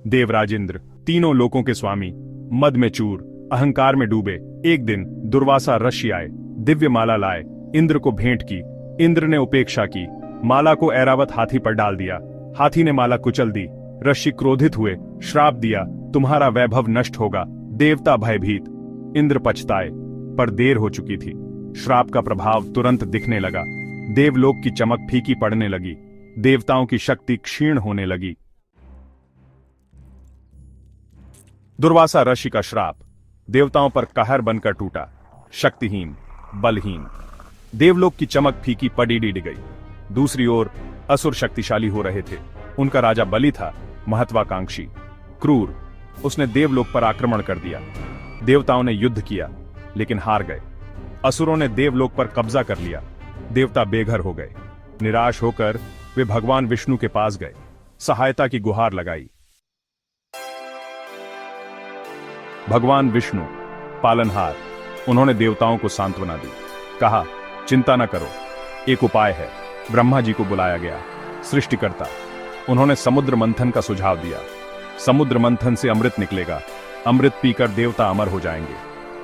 देवराज इंद्र, तीनों लोकों के स्वामी, मद में चूर, अहंकार में डूबे, एक दिन दुर्वासा ऋषि आए, दिव्य माला लाए, इंद्र को भेंट की। इंद्र ने उपेक्षा की, माला को ऐरावत हाथी पर डाल दिया। हाथी ने माला कुचल दी। ऋषि क्रोधित हुए, श्राप दिया, तुम्हारा वैभव नष्ट होगा। देवता भयभीत। इंद्र पछताए, पर देर हो चुकी थी। श्राप का प्रभाव तुरंत दिखने लगा। देवलोक की चमक फीकी पड़ने लगी। देवताओं की शक्ति क्षीण होने लगी। दुर्वासा ऋषि का श्राप देवताओं पर कहर बनकर टूटा। शक्तिहीन, बलहीन, देवलोक की चमक फीकी पड़ी गई। दूसरी ओर असुर शक्तिशाली हो रहे थे। उनका राजा बलि था, महत्वाकांक्षी, क्रूर। उसने देवलोक पर आक्रमण कर दिया। देवताओं ने युद्ध किया, लेकिन हार गए। असुरों ने देवलोक पर कब्जा कर लिया। देवता बेघर हो गए। निराश होकर वे भगवान विष्णु के पास गए, सहायता की गुहार लगाई। भगवान विष्णु पालनहार, उन्होंने देवताओं को सांत्वना दी। कहा, चिंता न करो, एक उपाय है। ब्रह्मा जी को बुलाया गया, सृष्टिकर्ता। उन्होंने समुद्र मंथन का सुझाव दिया। समुद्र मंथन से अमृत निकलेगा। अमृत पीकर देवता अमर हो जाएंगे,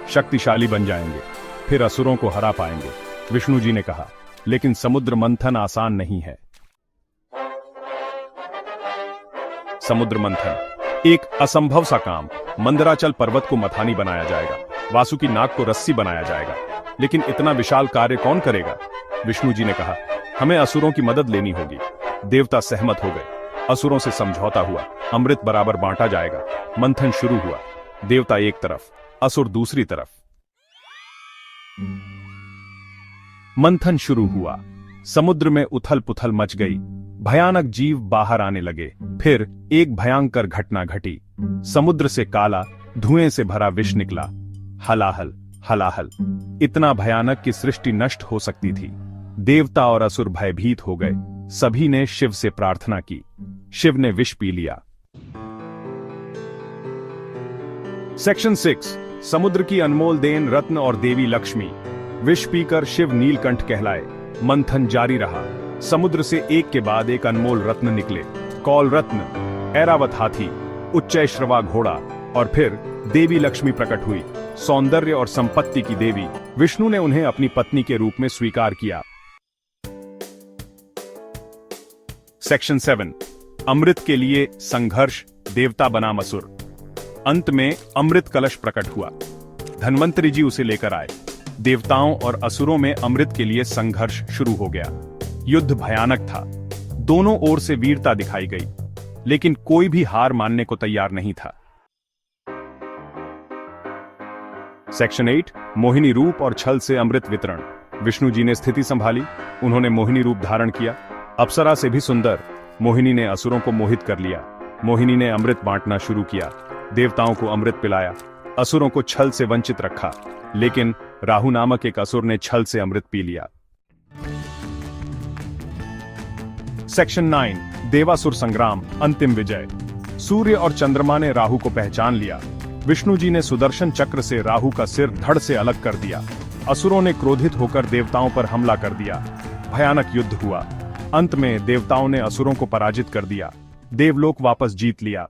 शक्तिशाली बन जाएंगे, फिर असुरों को हरा पाएंगे। विष्णु जी ने कहा, लेकिन समुद्र मंथन आसान नहीं है। समुद्र मंथन एक असंभव सा काम। मंदराचल पर्वत को मथानी बनाया जाएगा, वासुकी नाग को रस्सी बनाया जाएगा, लेकिन इतना विशाल कार्य कौन करेगा? विष्णु जी ने कहा, हमें असुरों की मदद लेनी होगी। देवता सहमत हो गए। असुरों से समझौता हुआ। अमृत बराबर बांटा जाएगा। मंथन शुरू हुआ। देवता एक तरफ, असुर दूसरी तरफ। मंथन शुरू हुआ। समुद्र में उथल पुथल मच गई। भयानक जीव बाहर आने लगे। फिर एक भयंकर घटना घटी। समुद्र से काला, धुएं से भरा विष निकला। हलाहल, हलाहल, इतना भयानक कि सृष्टि नष्ट हो सकती थी। देवता और असुर भयभीत हो गए। सभी ने शिव से प्रार्थना की। शिव ने विष पी लिया। सेक्शन 6, समुद्र की अनमोल देन रत्न और देवी लक्ष्मी। विष पीकर शिव नीलकंठ कहलाए। मंथन जारी रहा। समुद्र से एक के बाद एक अनमोल रत्न निकले। कौल रत्न, ऐरावत हाथी, उच्चैश्रवा घोड़ा, और फिर देवी लक्ष्मी प्रकट हुई, सौंदर्य और संपत्ति की देवी। विष्णु ने उन्हें अपनी पत्नी के रूप में स्वीकार किया। सेक्शन 7, अमृत के लिए संघर्ष, देवता बनाम असुर। अंत में अमृत कलश प्रकट हुआ। धन्वंतरि जी उसे लेकर आए। देवताओं और असुरों में अमृत के लिए संघर्ष शुरू हो गया। युद्ध भयानक था। दोनों ओर से वीरता दिखाई गई, लेकिन कोई भी हार मानने को तैयार नहीं था। सेक्शन 8, मोहिनी रूप और छल से अमृत वितरण। विष्णु जी ने स्थिति संभाली। उन्होंने मोहिनी रूप धारण किया। अप्सरा से भी सुंदर मोहिनी ने असुरों को मोहित कर लिया। मोहिनी ने अमृत बांटना शुरू किया। देवताओं को अमृत पिलाया। असुरों को छल से वंचित रखा, लेकिन राहु नामक एक असुर ने छल से अमृत पी लिया। सेक्शन 9, देवासुर संग्राम, अंतिम विजय। सूर्य और चंद्रमा ने राहु को पहचान लिया। विष्णु जी ने सुदर्शन चक्र से राहु का सिर धड़ से अलग कर दिया। असुरों ने क्रोधित होकर देवताओं पर हमला कर दिया। भयानक युद्ध हुआ। अंत में देवताओं ने असुरों को पराजित कर दिया। देवलोक वापस जीत लिया।